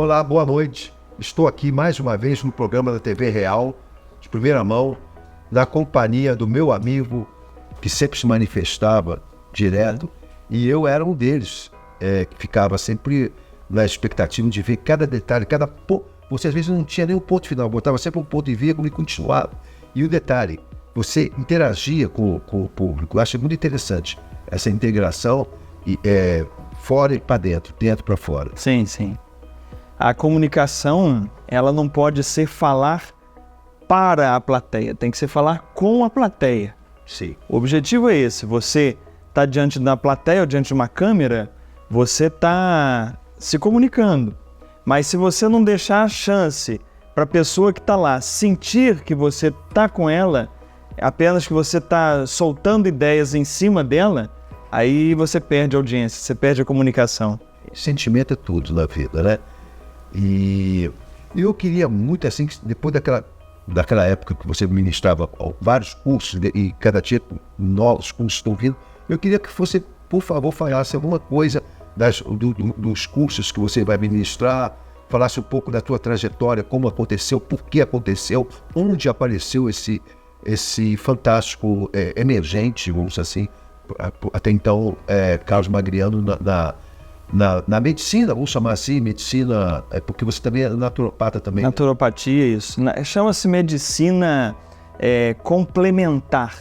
Olá, boa noite. Estou aqui mais uma vez no programa da TV Real, de primeira mão, na companhia do meu amigo, que sempre se manifestava direto, e eu era um deles, que ficava sempre na expectativa de ver cada detalhe, você às vezes não tinha nem um ponto final, botava sempre um ponto de vírgula e continuava. E o detalhe, você interagia com o público. Eu acho muito interessante essa integração, fora e para dentro para fora. Sim, sim. A comunicação, ela não pode ser falar para a plateia, tem que ser falar com a plateia. Sim. O objetivo é esse, você está diante da plateia ou diante de uma câmera, você está se comunicando. Mas se você não deixar a chance para a pessoa que está lá sentir que você está com ela, apenas que você está soltando ideias em cima dela, aí você perde a audiência, você perde a comunicação. Sentimento é tudo na vida, né? E eu queria muito, assim, que depois daquela época que você ministrava vários cursos, e cada dia novos cursos estão vindo, eu queria que você, por favor, falasse alguma coisa dos cursos que você vai ministrar, falasse um pouco da tua trajetória, como aconteceu, por que aconteceu, onde apareceu esse fantástico emergente, vamos dizer assim, até então, Carlos Magriano na medicina, vamos chamar assim, medicina, porque você também é naturopata também. Naturopatia, isso. Chama-se medicina complementar.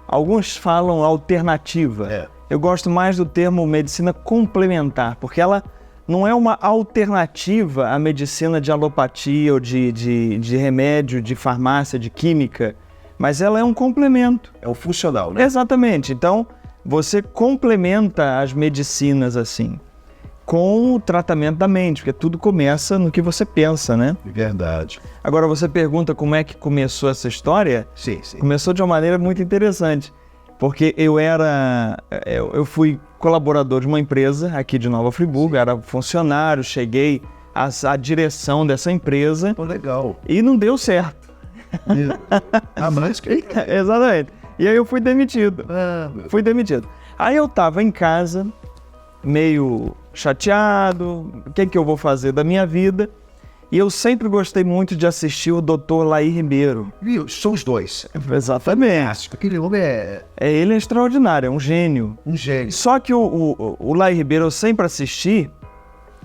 Alguns falam alternativa. Eu gosto mais do termo medicina complementar, porque ela não é uma alternativa à medicina de alopatia ou de remédio, de farmácia, de química, mas ela é um complemento. É o funcional, né? Exatamente. Então, você complementa as medicinas assim, com o tratamento da mente, porque tudo começa no que você pensa, né? Verdade. Agora, você pergunta como é que começou essa história? Sim. Começou de uma maneira muito interessante, porque eu fui colaborador de uma empresa aqui de Nova Friburgo, era funcionário, cheguei à direção dessa empresa. Pô, legal. E não deu certo. Mas que... Exatamente. E aí eu fui demitido. Fui demitido. Aí eu estava em casa, meio chateado, o que eu vou fazer da minha vida? E eu sempre gostei muito de assistir o Dr. Laí Ribeiro. São os dois. Exatamente. Aquele homem ele é extraordinário, é um gênio. Um gênio. Só que o Laí Ribeiro eu sempre assisti,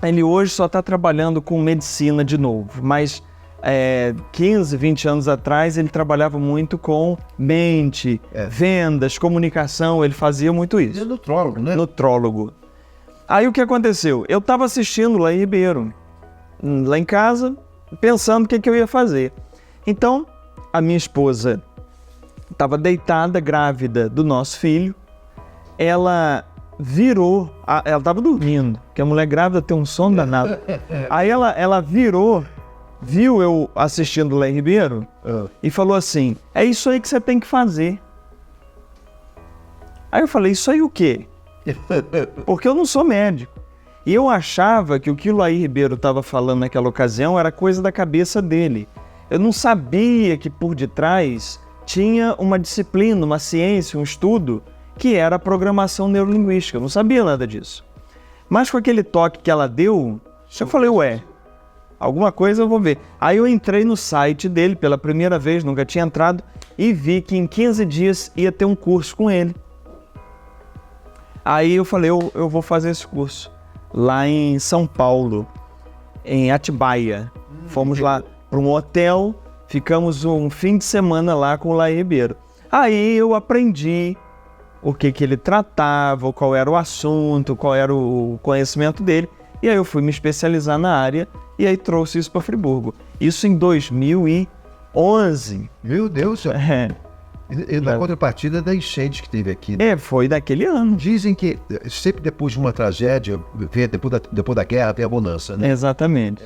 ele hoje só está trabalhando com medicina de novo, mas 15, 20 anos atrás ele trabalhava muito com mente, vendas, comunicação, ele fazia muito isso. Ele é nutrólogo, né? Nutrólogo. Aí o que aconteceu? Eu estava assistindo o Laí Ribeiro lá em casa, pensando o que eu ia fazer. Então, a minha esposa estava deitada, grávida do nosso filho, ela virou, ela estava dormindo, porque a mulher grávida tem um sono danado. Aí ela virou, viu eu assistindo o Laí Ribeiro e falou assim, é isso aí que você tem que fazer. Aí eu falei, isso aí o quê? Porque eu não sou médico. E eu achava que o que o Laí Ribeiro estava falando naquela ocasião era coisa da cabeça dele. Eu não sabia que por detrás tinha uma disciplina, uma ciência, um estudo, que era a programação neurolinguística. Eu não sabia nada disso. Mas com aquele toque que ela deu, eu falei, alguma coisa eu vou ver. Aí eu entrei no site dele pela primeira vez, nunca tinha entrado, e vi que em 15 dias ia ter um curso com ele. Aí eu falei, eu vou fazer esse curso. Lá em São Paulo, em Atibaia. Fomos lá para um hotel, ficamos um fim de semana lá com o Laí Ribeiro. Aí eu aprendi o que ele tratava, qual era o assunto, qual era o conhecimento dele. E aí eu fui me especializar na área e aí trouxe isso para Friburgo. Isso em 2011. Meu Deus, senhor. E na contrapartida da enchente que teve aqui. Foi daquele ano. Dizem que sempre depois de uma tragédia, depois da guerra, tem a bonança, né? Exatamente.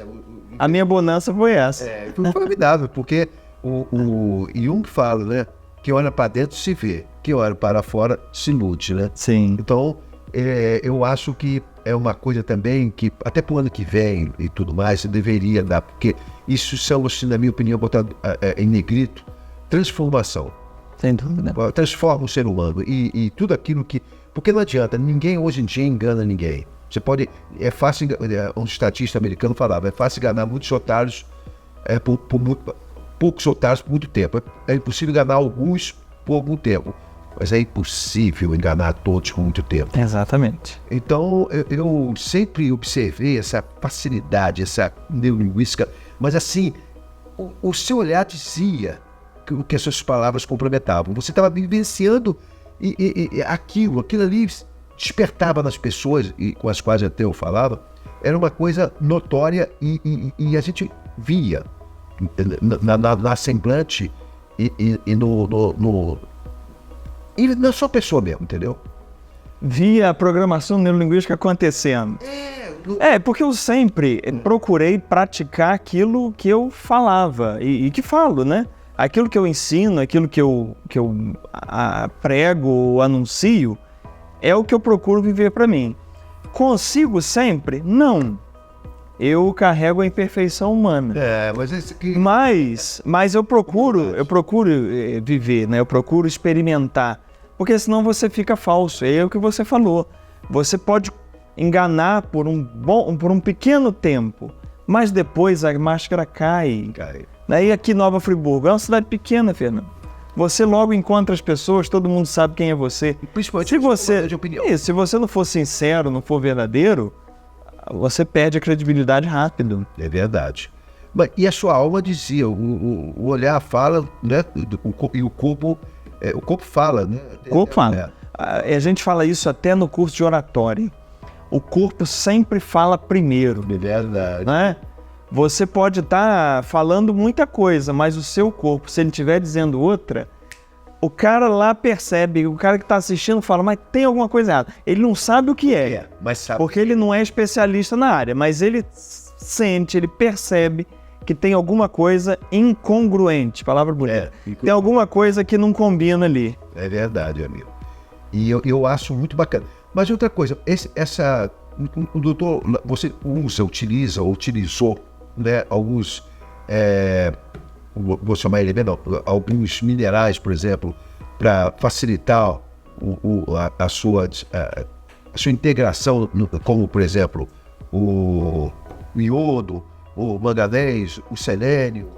A minha bonança foi essa. Foi formidável, porque o Jung fala, né? Que olha para dentro se vê, que olha para fora se ilude, né? Sim. Então, eu acho que é uma coisa também que, até para o ano que vem e tudo mais, você deveria dar, porque isso são, assim, na minha opinião, botar em negrito, transformação. Sem dúvida. Transforma o ser humano e tudo aquilo que... Porque não adianta, ninguém hoje em dia engana ninguém. Você pode... É fácil... Um estatista americano falava, é fácil enganar muitos otários poucos otários por muito tempo. É impossível enganar alguns por algum tempo. Mas é impossível enganar todos por muito tempo. Exatamente. Então, eu sempre observei essa facilidade, essa neurolinguística, mas assim, o seu olhar dizia que as suas palavras complementavam. Você estava vivenciando aquilo ali despertava nas pessoas com as quais até eu falava, era uma coisa notória e a gente via na semblante e na sua pessoa mesmo, entendeu? Via a programação neurolinguística acontecendo. Porque eu sempre procurei praticar aquilo que eu falava e que falo, né? Aquilo que eu ensino, aquilo que eu prego, anuncio, é o que eu procuro viver para mim. Consigo sempre? Não. Eu carrego a imperfeição humana. Mas esse aqui... Mas eu procuro viver, né? Eu procuro experimentar. Porque senão você fica falso. É o que você falou. Você pode enganar por um pequeno tempo, mas depois a máscara cai. Daí aqui Nova Friburgo é uma cidade pequena, Fernando. Você logo encontra as pessoas, todo mundo sabe quem é você. Principalmente se você de opinião. Se você não for sincero, não for verdadeiro, você perde a credibilidade rápido. É verdade. E a sua alma dizia, o olhar fala, né? E o corpo fala, né? O corpo fala. A gente fala isso até no curso de oratória. O corpo sempre fala primeiro. É verdade. Né? Você pode estar falando muita coisa, mas o seu corpo, se ele estiver dizendo outra, o cara lá percebe, o cara que está assistindo fala, mas tem alguma coisa errada. Ele não sabe o que é, mas sabe porque ele não é especialista na área, mas ele sente, ele percebe que tem alguma coisa incongruente, palavra bonita. Tem alguma coisa que não combina ali. É verdade, amigo. E eu acho muito bacana. Mas outra coisa, o doutor, você utiliza ou utilizou, né, alguns, vou chamar ele bem, não, alguns minerais, por exemplo, para facilitar a sua integração, como, por exemplo, o iodo, o manganês, o selênio.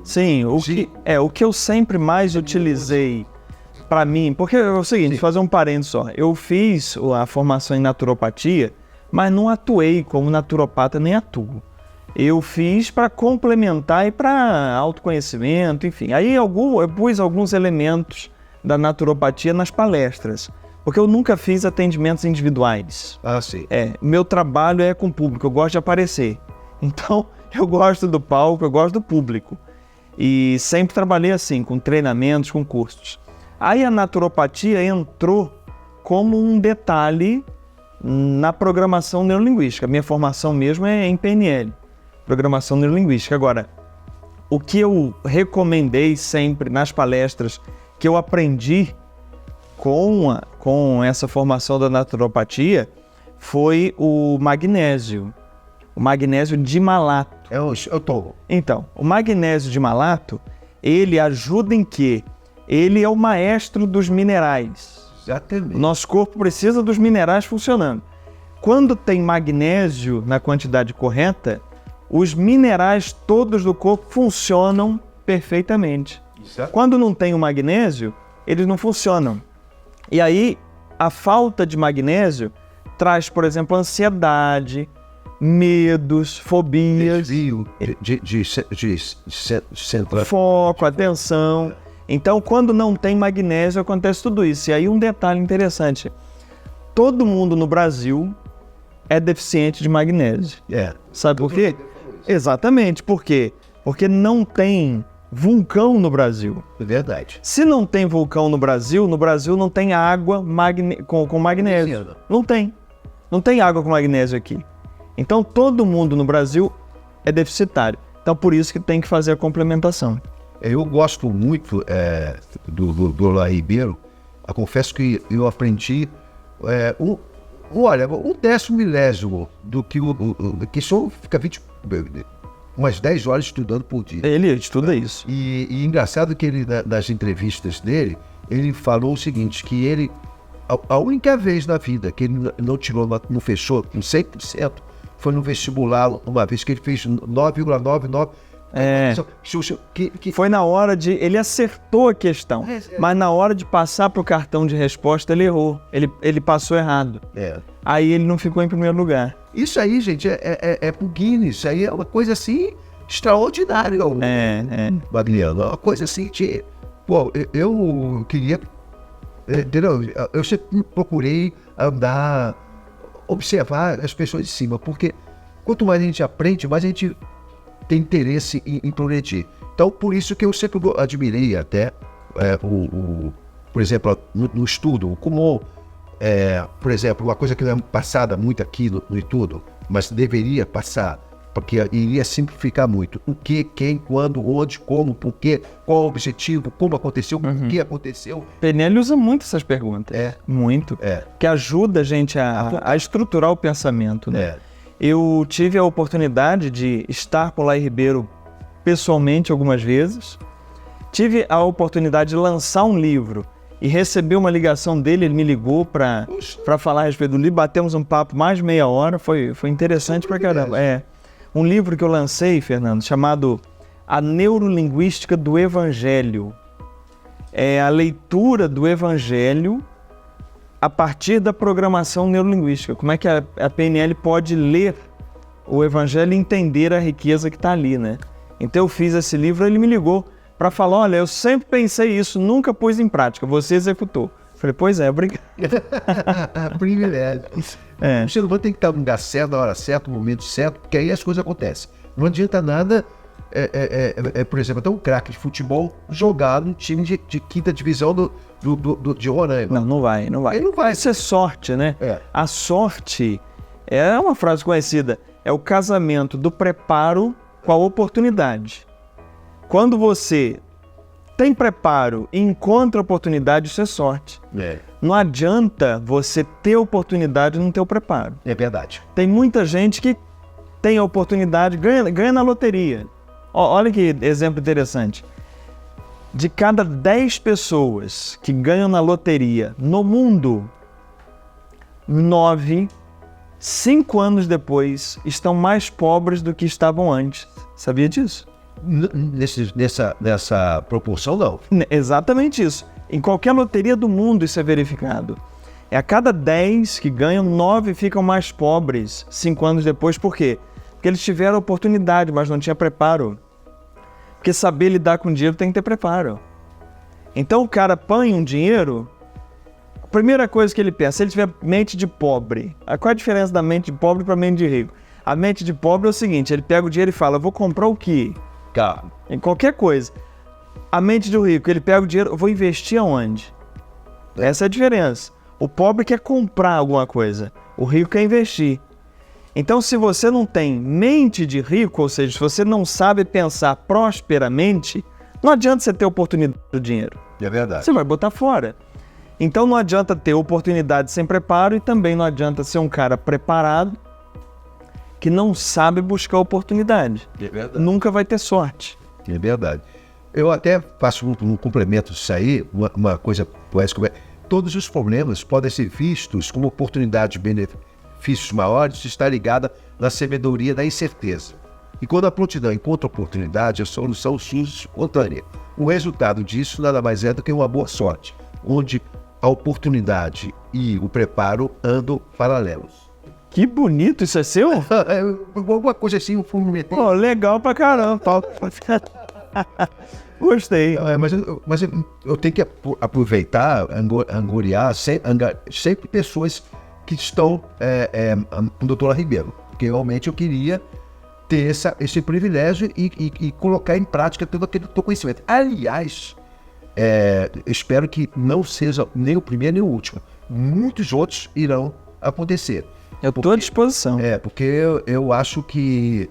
Sim, o que eu sempre mais utilizei para mim, porque é o seguinte, fazer um parênteses só, eu fiz a formação em naturopatia, mas não atuei como naturopata, nem atuo. Eu fiz para complementar e para autoconhecimento, enfim. Aí eu pus alguns elementos da naturopatia nas palestras, porque eu nunca fiz atendimentos individuais. Sim. Meu trabalho é com o público, eu gosto de aparecer. Então, eu gosto do palco, eu gosto do público. E sempre trabalhei assim, com treinamentos, com cursos. Aí a naturopatia entrou como um detalhe na programação neurolinguística. Minha formação mesmo é em PNL. Programação neurolinguística. Agora, o que eu recomendei sempre nas palestras que eu aprendi com essa formação da naturopatia foi o magnésio de malato. Eu tomo. Então, o magnésio de malato, ele ajuda em quê? Ele é o maestro dos minerais. Exatamente. O nosso corpo precisa dos minerais funcionando. Quando tem magnésio na quantidade correta, os minerais todos do corpo funcionam perfeitamente. Exato. Quando não tem o magnésio, eles não funcionam. E aí, a falta de magnésio traz, por exemplo, ansiedade, medos, fobias, desvio foco, atenção. Então, quando não tem magnésio, acontece tudo isso. E aí, um detalhe interessante. Todo mundo no Brasil é deficiente de magnésio. Sabe por quê? Exatamente. Por quê? Porque não tem vulcão no Brasil. É verdade. Se não tem vulcão no Brasil não tem água com magnésio. Não tem. Não tem água com magnésio aqui. Então, todo mundo no Brasil é deficitário. Então, por isso que tem que fazer a complementação. Eu gosto muito do Laí Ribeiro. Eu confesso que eu aprendi um 10º milésimo do que que só fica umas 10 horas estudando por dia. Ele estuda isso. E engraçado que ele, nas entrevistas dele, ele falou o seguinte, que ele, A única vez na vida que ele não tirou, não fechou com 100%, foi no vestibular, uma vez que ele fez 9,99. Foi na hora de... Ele acertou a questão, mas na hora de passar para o cartão de resposta, ele errou. Ele passou errado. Aí ele não ficou em primeiro lugar. Isso aí, gente, é pro Guinness. Isso aí é uma coisa assim extraordinária, Magliano. Uma coisa assim de... Pô, eu queria... Entendeu? Eu sempre procurei andar, observar as pessoas de cima, porque quanto mais a gente aprende, mais a gente tem interesse em progredir. Então, por isso que eu sempre admirei até, por exemplo, no estudo, como, por exemplo, uma coisa que não é passada muito aqui no estudo, mas deveria passar, porque iria simplificar muito. O que, quem, quando, onde, como, por quê, qual o objetivo, como aconteceu, por que aconteceu. PNL usa muito essas perguntas. Muito. Que ajuda a gente a estruturar o pensamento, né? Eu tive a oportunidade de estar com o Laí Ribeiro pessoalmente algumas vezes. Tive a oportunidade de lançar um livro e receber uma ligação dele. Ele me ligou para falar a respeito do livro. Batemos um papo mais de meia hora. Foi interessante pra caramba. Um livro que eu lancei, Fernando, chamado A Neurolinguística do Evangelho. É a leitura do Evangelho a partir da programação neurolinguística. Como é que a PNL pode ler o Evangelho e entender a riqueza que está ali, né? Então eu fiz esse livro, ele me ligou para falar, olha, eu sempre pensei isso, nunca pus em prática, você executou. Falei, pois é, obrigado. Privilégio. O ser humano tem que estar no lugar certo, na hora certa, no momento certo, porque aí as coisas acontecem. Não adianta nada, por exemplo, até um craque de futebol jogar num time de quinta divisão de Roraima. Não vai. Ele não vai. Isso é sorte, né? A sorte é uma frase conhecida, é o casamento do preparo com a oportunidade. Quando você tem preparo e encontra oportunidade, isso é sorte. Não adianta você ter oportunidade e não ter o preparo. É verdade. Tem muita gente que tem a oportunidade, ganha na loteria. Olha que exemplo interessante. De cada 10 pessoas que ganham na loteria no mundo, 9, 5 anos depois, estão mais pobres do que estavam antes. Sabia disso? Nessa proporção, não. Exatamente isso. Em qualquer loteria do mundo isso é verificado. A cada 10 que ganham, 9 ficam mais pobres 5 anos depois. Por quê? Porque eles tiveram oportunidade, mas não tinha preparo. Porque saber lidar com dinheiro tem que ter preparo. Então o cara põe um dinheiro, a primeira coisa que ele pensa, se ele tiver mente de pobre, qual é a diferença da mente de pobre para a mente de rico? A mente de pobre é o seguinte, ele pega o dinheiro e fala, vou comprar o quê? Carro. Em qualquer coisa. A mente do rico, ele pega o dinheiro, vou investir aonde? Essa é a diferença. O pobre quer comprar alguma coisa, o rico quer investir. Então, se você não tem mente de rico, ou seja, se você não sabe pensar prosperamente, não adianta você ter oportunidade do dinheiro. É verdade. Você vai botar fora. Então, não adianta ter oportunidade sem preparo e também não adianta ser um cara preparado que não sabe buscar oportunidade. É verdade. Nunca vai ter sorte. É verdade. Eu até faço um complemento disso aí, uma coisa poética. Todos os problemas podem ser vistos como oportunidades de benefícios maiores se está ligada na sabedoria da incerteza. E quando a prontidão encontra oportunidade, a solução surge espontânea. O resultado disso nada mais é do que uma boa sorte, onde a oportunidade e o preparo andam paralelos. Que bonito, isso é seu? Alguma coisa assim, um fundamento. Oh, legal pra caramba, Paulo. Gostei. Mas eu tenho que aproveitar, angoriar sempre pessoas que estão com o doutor Ribeiro, porque realmente eu queria ter esse privilégio e colocar em prática todo aquele conhecimento. Aliás, espero que não seja nem o primeiro nem o último. Muitos outros irão acontecer. Eu estou à disposição. Porque eu acho que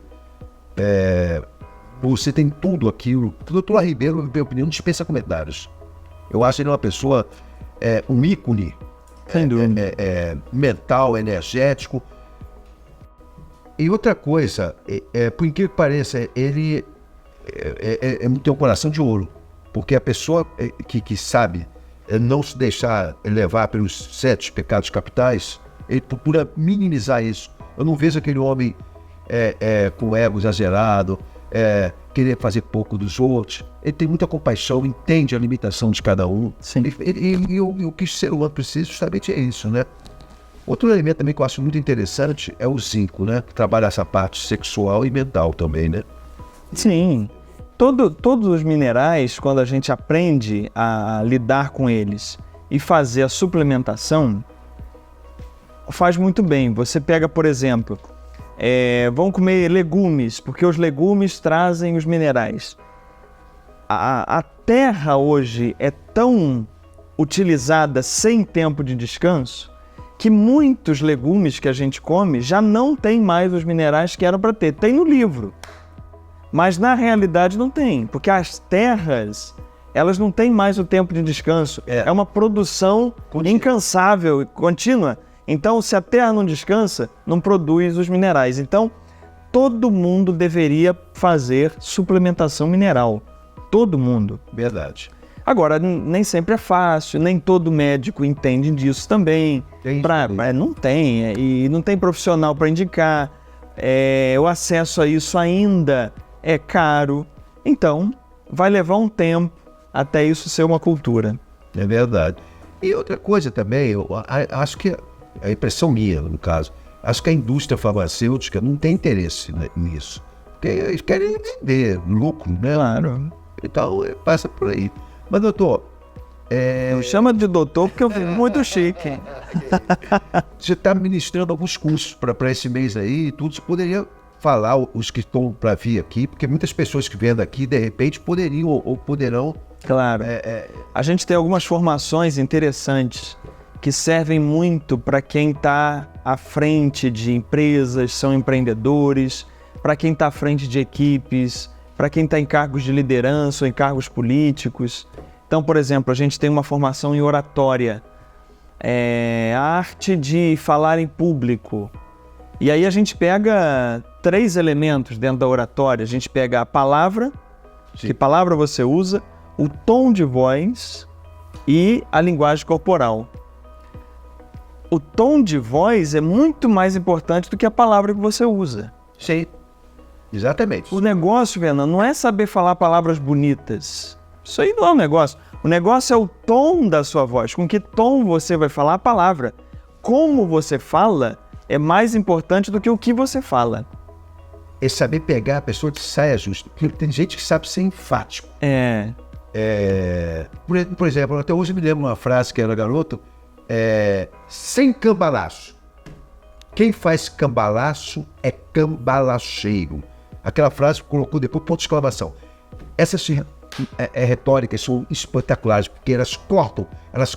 você tem tudo aquilo. O doutor Ribeiro, na minha opinião, dispensa comentários. Eu acho ele uma pessoa, um ícone mental, energético. E outra coisa, por incrível que pareça, ele tem um coração de ouro. Porque a pessoa que sabe não se deixar levar pelos 7 pecados capitais, ele procura minimizar isso. Eu não vejo aquele homem com ego exagerado, querer fazer pouco dos outros. Ele tem muita compaixão, entende a limitação de cada um. Sim. E o que o ser humano precisa justamente é isso, né? Outro elemento também que eu acho muito interessante é o zinco, né? Que trabalha essa parte sexual e mental também, né? Sim. Todos os minerais, quando a gente aprende a lidar com eles e fazer a suplementação, faz muito bem. Você pega, por exemplo, vão comer legumes, porque os legumes trazem os minerais. A terra hoje é tão utilizada sem tempo de descanso que muitos legumes que a gente come já não tem mais os minerais que eram para ter. Tem no livro, mas na realidade não tem, porque as terras, elas não têm mais o tempo de descanso. É uma produção incansável, contínua. Então, se a terra não descansa, não produz os minerais. Então, todo mundo deveria fazer suplementação mineral. Todo mundo. Verdade. Agora, nem sempre é fácil, nem todo médico entende disso também. Não tem, e não tem profissional para indicar. O acesso a isso ainda é caro. Então, vai levar um tempo até isso ser uma cultura. É verdade. E outra coisa também, eu acho que, a impressão minha, no caso, acho que a indústria farmacêutica não tem interesse nisso. Porque eles querem vender lucro, né? Claro. Então, passa por aí. Mas, doutor... Chama de doutor porque eu fico muito chique. Você está ministrando alguns cursos para esse mês aí e tudo. Você poderia falar os que estão para vir aqui, porque muitas pessoas que vêm daqui, de repente, poderiam ou poderão... Claro. A gente tem algumas formações interessantes que servem muito para quem está à frente de empresas, são empreendedores, para quem está à frente de equipes, para quem está em cargos de liderança ou em cargos políticos. Então, por exemplo, a gente tem uma formação em oratória, a arte de falar em público. E aí a gente pega 3 elementos dentro da oratória. A gente pega a palavra, que palavra você usa, o tom de voz e a linguagem corporal. O tom de voz é muito mais importante do que a palavra que você usa. Sim, exatamente. O negócio, Fernando, não é saber falar palavras bonitas. Isso aí não é um negócio. O negócio é o tom da sua voz. Com que tom você vai falar a palavra. Como você fala é mais importante do que o que você fala. É saber pegar a pessoa de saia justa. Porque tem gente que sabe ser enfático. Por exemplo, até hoje eu me lembro uma frase que era garoto. Sem cambalacho. Quem faz cambalacho é cambalacheiro. Aquela frase colocou depois ponto de exclamação. Essas retóricas são espetaculares, porque elas cortam, elas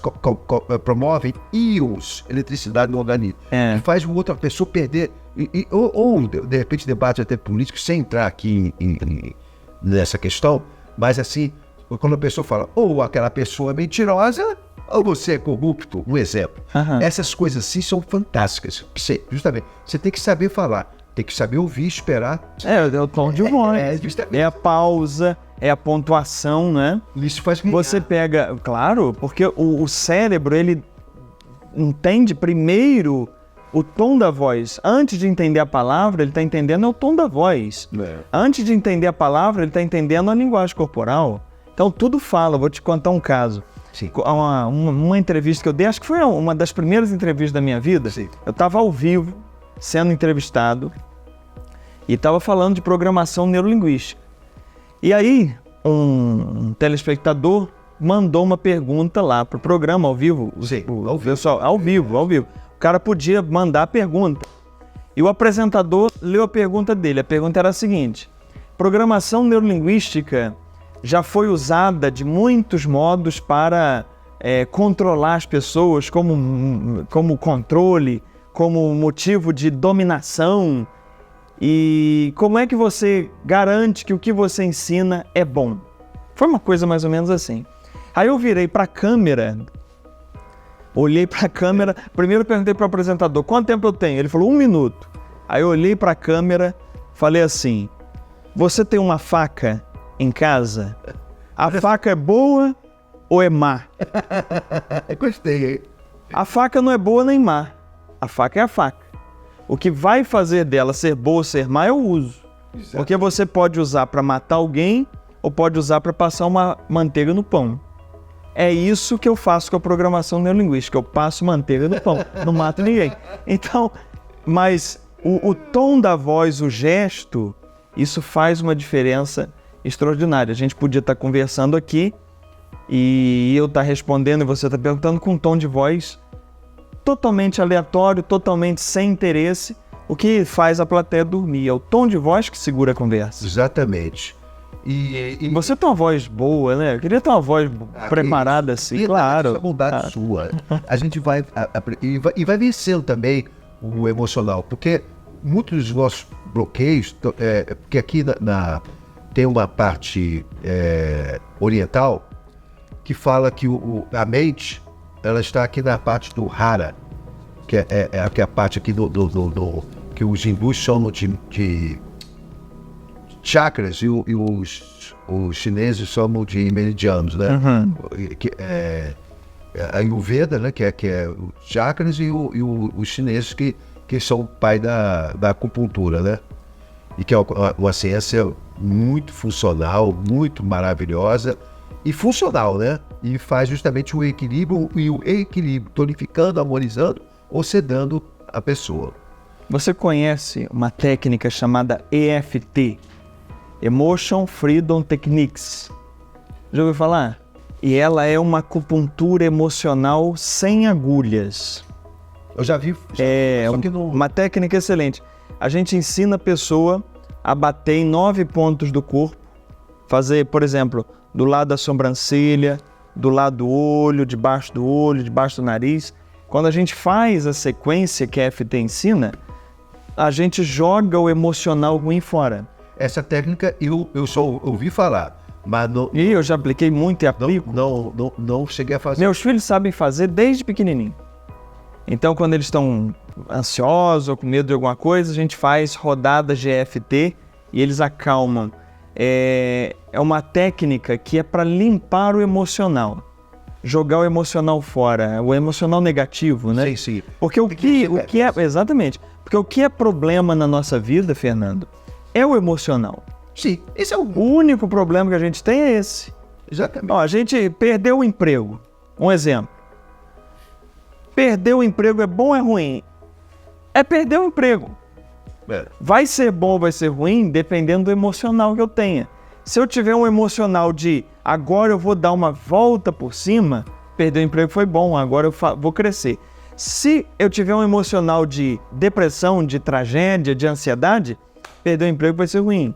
promovem íons, eletricidade no organismo, que faz uma outra pessoa perder, ou de repente debate até político, sem entrar aqui nessa questão, mas assim, quando a pessoa fala, ou aquela pessoa é mentirosa, ou você é corrupto, um exemplo. Essas coisas assim são fantásticas. Justamente, você tem que saber falar, tem que saber ouvir, esperar. É o tom de voz, é a pausa, é a pontuação, né? Isso faz ganhar. Você pega, claro, porque o cérebro, ele entende primeiro o tom da voz. Antes de entender a palavra, ele está entendendo o tom da voz. Antes de entender a palavra, ele está entendendo a linguagem corporal. Então, tudo fala. Vou te contar um caso. Sim. Uma entrevista que eu dei, acho que foi uma das primeiras entrevistas da minha vida. Sim. Eu estava ao vivo, sendo entrevistado, e estava falando de programação neurolinguística. E aí, um telespectador mandou uma pergunta lá para o programa, ao vivo. Sim, Ao vivo. O cara podia mandar a pergunta. E o apresentador leu a pergunta dele. A pergunta era a seguinte: programação neurolinguística já foi usada de muitos modos para controlar as pessoas, como controle, como motivo de dominação. E como é que você garante que o que você ensina é bom? Foi uma coisa mais ou menos assim. Aí eu virei para a câmera, olhei para a câmera, primeiro perguntei para o apresentador, quanto tempo eu tenho? Ele falou, 1 minuto. Aí eu olhei para a câmera, falei assim, você tem uma faca em casa? A faca é boa ou é má? Gostei, hein? A faca não é boa nem má. A faca é a faca. O que vai fazer dela ser boa ou ser má é o uso. Exato. Porque você pode usar para matar alguém ou pode usar para passar uma manteiga no pão. É isso que eu faço com a programação neurolinguística. Eu passo manteiga no pão, não mato ninguém. Então, mas o tom da voz, o gesto, isso faz uma diferença extraordinária. A gente podia estar conversando aqui e eu estar respondendo e você estar perguntando com um tom de voz totalmente aleatório, totalmente sem interesse. O que faz a plateia dormir é o tom de voz que segura a conversa. Exatamente. E Você tem uma voz boa, né? Eu queria ter uma voz preparada assim, claro. Essa bondade sua. A gente vai vencendo também o emocional, porque muitos dos nossos bloqueios, porque aqui tem uma parte oriental que fala que a mente, ela está aqui na parte do hara, que é a parte aqui que os hindus chamam de chakras e os chineses chamam de meridianos, né? Uhum. A Ayurveda, né? Que é os chakras e os chineses que são o pai da acupuntura, né? E que é uma ciência muito funcional, muito maravilhosa e funcional, né? E faz justamente o equilíbrio tonificando, harmonizando ou sedando a pessoa. Você conhece uma técnica chamada EFT? Emotion Freedom Techniques. Já ouviu falar? E ela é uma acupuntura emocional sem agulhas. Eu já vi. É uma técnica excelente. A gente ensina a pessoa a bater em 9 pontos do corpo. Fazer, por exemplo, do lado da sobrancelha, do lado do olho, debaixo do nariz. Quando a gente faz a sequência que a EFT ensina, a gente joga o emocional ruim fora. Essa técnica eu só ouvi falar, mas E eu já apliquei muito e aplico. Não cheguei a fazer. Meus filhos sabem fazer desde pequenininho. Então, quando eles estão ansiosos ou com medo de alguma coisa, a gente faz rodadas de EFT e eles acalmam. É uma técnica que é para limpar o emocional. Jogar o emocional fora, o emocional negativo, né? Sim, sim. Porque exatamente. Porque o que é problema na nossa vida, Fernando, é o emocional. Sim, esse é o único problema que a gente tem é esse. Exatamente. Ó, a gente perdeu o emprego. Um exemplo. Perder o emprego é bom ou é ruim? É perder o emprego. Vai ser bom ou vai ser ruim dependendo do emocional que eu tenha. Se eu tiver um emocional de agora eu vou dar uma volta por cima, perder o emprego foi bom, agora eu vou crescer. Se eu tiver um emocional de depressão, de tragédia, de ansiedade, perder o emprego vai ser ruim.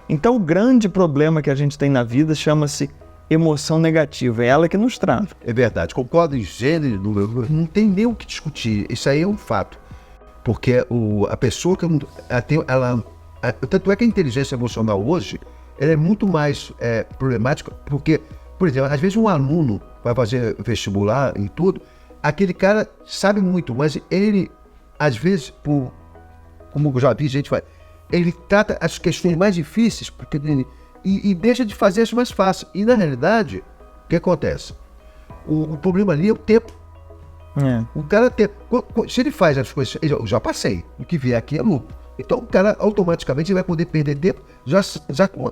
Então o grande problema que a gente tem na vida chama-se emoção negativa, é ela que nos trava. É verdade, concordo em gênero, não tem nem o que discutir, isso aí é um fato. Porque a pessoa que tanto é que a inteligência emocional hoje, ela é muito mais problemática, porque, por exemplo, às vezes um aluno vai fazer vestibular e tudo, aquele cara sabe muito, mas ele, às vezes, como eu já vi gente faz, ele trata as questões mais difíceis e deixa de fazer as mais fáceis. E, na realidade, o que acontece? O problema ali é o tempo. O cara tem. Se ele faz as coisas, eu já passei, o que vier aqui é lucro. Então o cara automaticamente vai poder perder tempo já com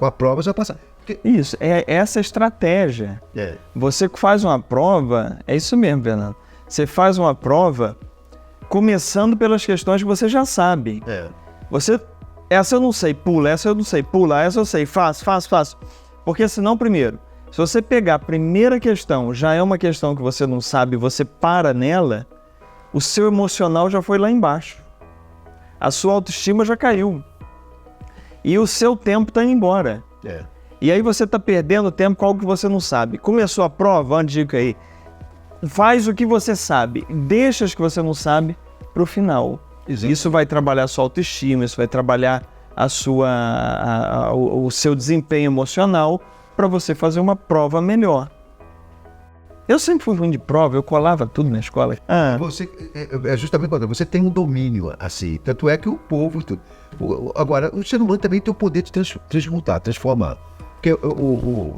a prova já passar. Isso, é essa estratégia. Você faz uma prova, é isso mesmo, Fernando. Você faz uma prova começando pelas questões que você já sabe. Essa eu não sei, pula, essa eu não sei, pula, essa eu sei, faço. Porque senão, primeiro, se você pegar a primeira questão, já é uma questão que você não sabe, você para nela, o seu emocional já foi lá embaixo. A sua autoestima já caiu. E o seu tempo está indo embora. E aí você está perdendo tempo com algo que você não sabe. Começou a prova, uma dica aí. Faz o que você sabe, deixa as que você não sabe para o final. Isso vai trabalhar a sua autoestima, isso vai trabalhar o seu desempenho emocional para você fazer uma prova melhor. Eu sempre fui ruim de prova, eu colava tudo na escola. Você, justamente quando você tem um domínio assim, tanto é que o povo... Agora, o ser humano também tem o poder de transformar. Porque,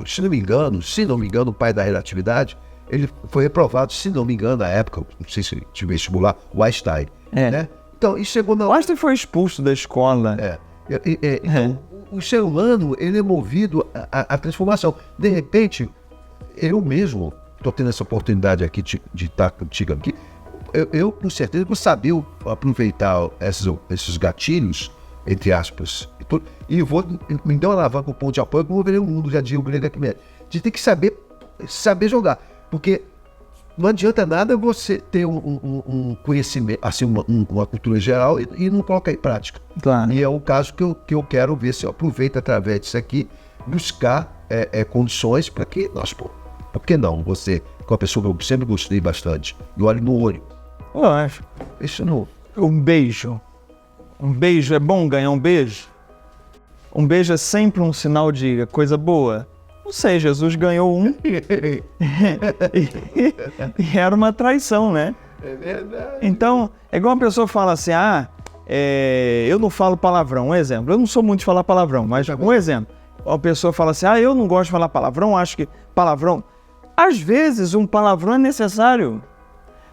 se não me engano, o pai da relatividade, ele foi reprovado, se não me engano, na época, não sei se tive vestibular, o Einstein. Né? Então, e chegou na... O Einstein foi expulso da escola. Então, o ser humano, ele é movido à transformação. De repente, eu mesmo estou tendo essa oportunidade aqui de estar contigo aqui. Eu, com certeza, vou saber aproveitar esses gatilhos, entre aspas, e vou me dar uma alavanca, um ponto de apoio, como eu verei o mundo, já digo, Greg Arquimedes. A gente tem que saber jogar, porque não adianta nada você ter um conhecimento, assim, uma cultura geral e não colocar em prática. Claro. E é o caso que eu quero ver se eu aproveito através disso aqui, buscar condições para que nós, por que não? Você, com a pessoa que eu sempre gostei bastante, do olho no olho. Lógico. Isso não. Um beijo. Um beijo é bom ganhar um beijo? Um beijo é sempre um sinal de coisa boa? Não sei, Jesus ganhou um e era uma traição, né? É verdade. Então, é igual uma pessoa fala assim, eu não falo palavrão, um exemplo. Eu não sou muito de falar palavrão, mas um exemplo. Uma pessoa fala assim, eu não gosto de falar palavrão, acho que palavrão... Às vezes, um palavrão é necessário.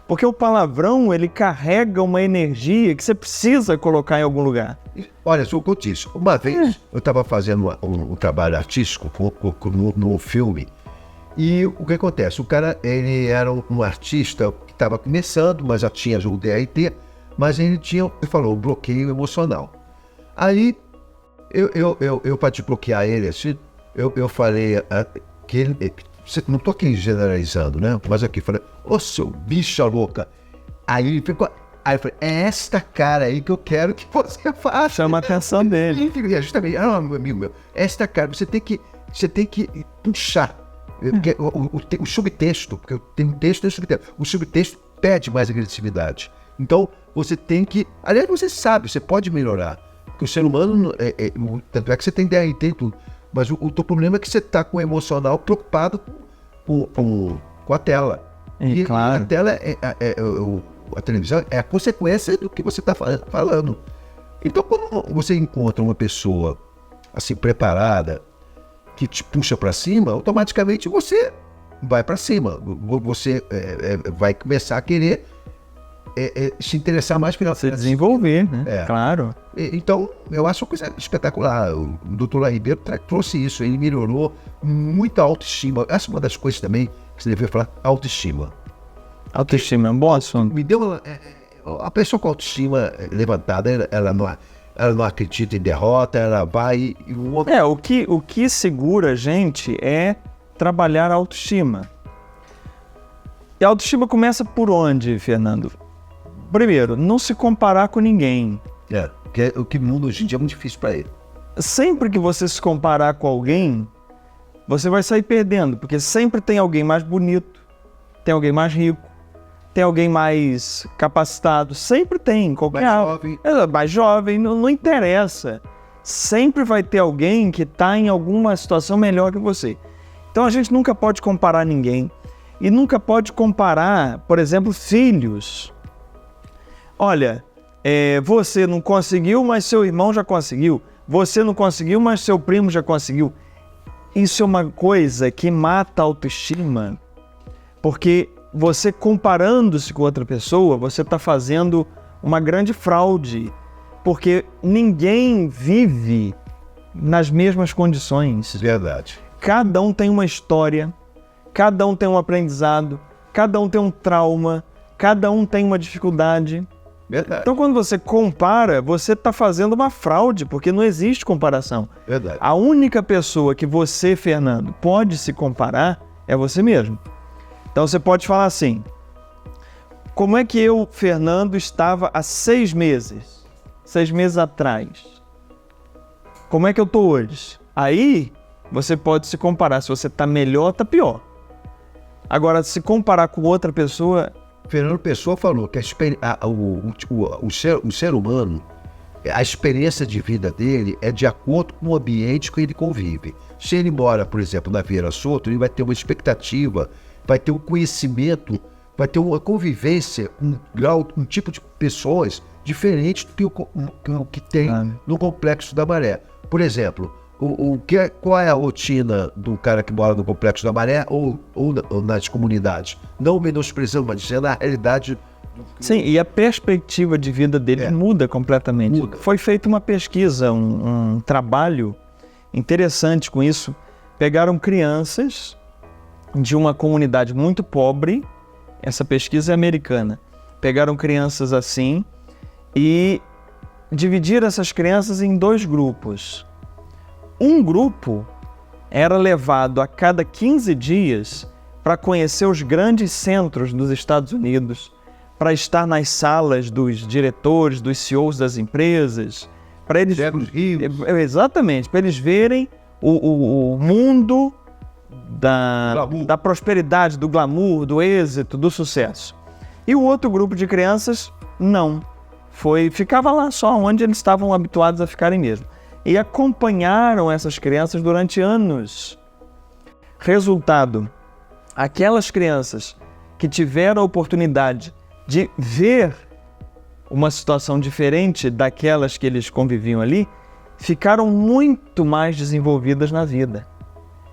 Porque o palavrão, ele carrega uma energia que você precisa colocar em algum lugar. Olha, sou contista. Uma vez eu estava fazendo um trabalho artístico no filme, e o que acontece? O cara, ele era um artista que estava começando, mas já tinha o DRT, mas ele falou, bloqueio emocional. Aí, eu para desbloquear ele, assim, eu falei que ele... Não estou aqui generalizando, né? Mas aqui, falei, seu bicha louca. Aí ele ficou... Aí eu falei, é esta cara aí que eu quero que você faça. Chama a atenção dele. E justamente, meu amigo meu, esta cara, você tem que puxar. Porque o subtexto, porque tem um texto e subtexto. O subtexto pede mais agressividade. Então, você tem que... Aliás, você sabe, você pode melhorar. Porque o ser humano, tanto é que você tem DRT e tudo. Mas o teu problema é que você está com o emocional preocupado com a tela. E claro. A tela, a televisão é a consequência do que você está falando. Então, quando você encontra uma pessoa assim preparada, que te puxa para cima, automaticamente você vai para cima. Você vai começar a querer se interessar mais pela... Se desenvolver, né? Claro. Então, eu acho uma coisa espetacular. O Dr. Lai Ribeiro trouxe isso, ele melhorou muita autoestima. Essa é uma das coisas também que você deveria falar, autoestima. Autoestima é um bom assunto. Me deu a pessoa com autoestima levantada, ela não acredita em derrota, ela vai... O que segura a gente é trabalhar a autoestima. E a autoestima começa por onde, Fernando? Primeiro, não se comparar com ninguém. Porque o que muda hoje em dia é muito difícil para ele. Sempre que você se comparar com alguém, você vai sair perdendo, porque sempre tem alguém mais bonito, tem alguém mais rico, tem alguém mais capacitado, sempre tem. Mais jovem, não interessa. Sempre vai ter alguém que está em alguma situação melhor que você. Então a gente nunca pode comparar ninguém. E nunca pode comparar, por exemplo, filhos. Olha, você não conseguiu, mas seu irmão já conseguiu. Você não conseguiu, mas seu primo já conseguiu. Isso é uma coisa que mata a autoestima, porque você comparando-se com outra pessoa, você está fazendo uma grande fraude, porque ninguém vive nas mesmas condições. Verdade. Cada um tem uma história, cada um tem um aprendizado, cada um tem um trauma, cada um tem uma dificuldade. Verdade. Então, quando você compara, você está fazendo uma fraude, porque não existe comparação. Verdade. A única pessoa que você, Fernando, pode se comparar é você mesmo. Então, você pode falar assim, como é que eu, Fernando, estava há 6 meses? 6 meses atrás. Como é que eu estou hoje? Aí, você pode se comparar. Se você está melhor, está pior. Agora, se comparar com outra pessoa... Fernando Pessoa falou que o ser humano, a experiência de vida dele é de acordo com o ambiente que ele convive. Se ele mora, por exemplo, na Vieira Soto, ele vai ter uma expectativa, vai ter um conhecimento, vai ter uma convivência, um tipo de pessoas diferente do que o que tem no Complexo da Maré. Por exemplo, Qual é a rotina do cara que mora no Complexo da Maré ou nas comunidades? Não menosprezando, mas dizendo a realidade. Sim, e a perspectiva de vida dele muda completamente. Muda. Foi feita uma pesquisa, um trabalho interessante com isso. Pegaram crianças de uma comunidade muito pobre, essa pesquisa é americana. Pegaram crianças assim e dividiram essas crianças em 2 grupos. Um grupo era levado a cada 15 dias para conhecer os grandes centros dos Estados Unidos, para estar nas salas dos diretores, dos CEOs das empresas, para eles... Exatamente, para eles verem o mundo da prosperidade, do glamour, do êxito, do sucesso. E o outro grupo de crianças, não. Ficava lá só onde eles estavam habituados a ficarem mesmo. E acompanharam essas crianças durante anos. Resultado, aquelas crianças que tiveram a oportunidade de ver uma situação diferente daquelas que eles conviviam ali, ficaram muito mais desenvolvidas na vida.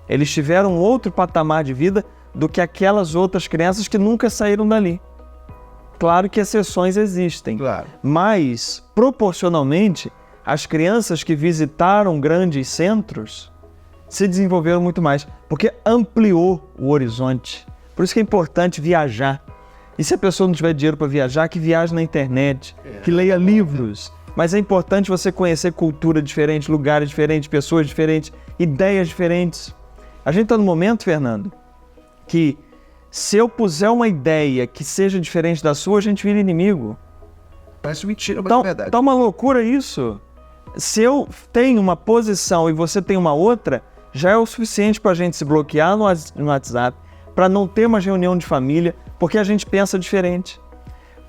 Eles tiveram outro patamar de vida do que aquelas outras crianças que nunca saíram dali. Claro que exceções existem, Claro. mas proporcionalmente as crianças que visitaram grandes centros se desenvolveram muito mais, porque ampliou o horizonte. Por isso que é importante viajar. E se a pessoa não tiver dinheiro para viajar, que viaje na internet, que leia livros. Mas é importante você conhecer cultura diferente, lugares diferentes, pessoas diferentes, ideias diferentes. A gente está num momento, Fernando, que se eu puser uma ideia que seja diferente da sua, a gente vira inimigo. Parece mentira, mas é verdade. Tá uma loucura isso. Se eu tenho uma posição e você tem uma outra, já é o suficiente para a gente se bloquear no WhatsApp, para não ter uma reunião de família, porque a gente pensa diferente.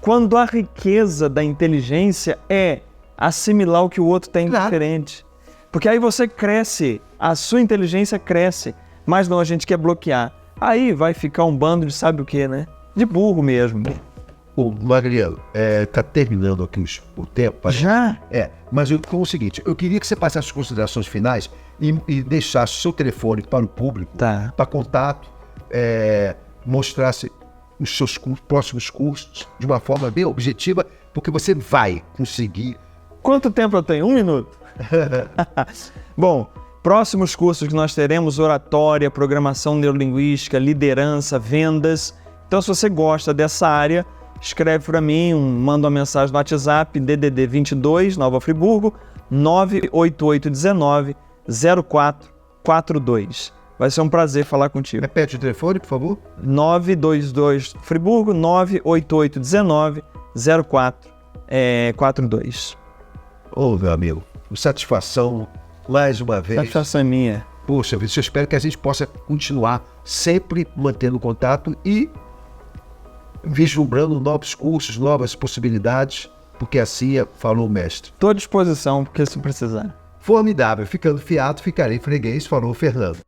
Quando a riqueza da inteligência é assimilar o que o outro tem diferente. Porque aí você cresce, a sua inteligência cresce, mas não, a gente quer bloquear. Aí vai ficar um bando de sabe o quê, né? De burro mesmo. Mariano, tá terminando aqui o tempo. Já? Mas com o seguinte, eu queria que você passasse as considerações finais e deixasse o seu telefone para o público, para contato, mostrasse os seus próximos cursos de uma forma bem objetiva, porque você vai conseguir. Quanto tempo eu tenho? 1 minuto? Bom, próximos cursos que nós teremos: oratória, programação neurolinguística, liderança, vendas. Então, se você gosta dessa área, escreve para mim, manda uma mensagem no WhatsApp, DDD 22, Nova Friburgo, 98819-0442. Vai ser um prazer falar contigo. Repete o telefone, por favor. 922 Friburgo, 98819-0442. Ô, meu amigo, satisfação mais uma vez. Satisfação é minha. Poxa, eu espero que a gente possa continuar sempre mantendo contato e vislumbrando novos cursos, novas possibilidades, porque assim falou o mestre. Estou à disposição, porque se precisar. Formidável. Ficando fiado, ficarei freguês, falou o Fernando.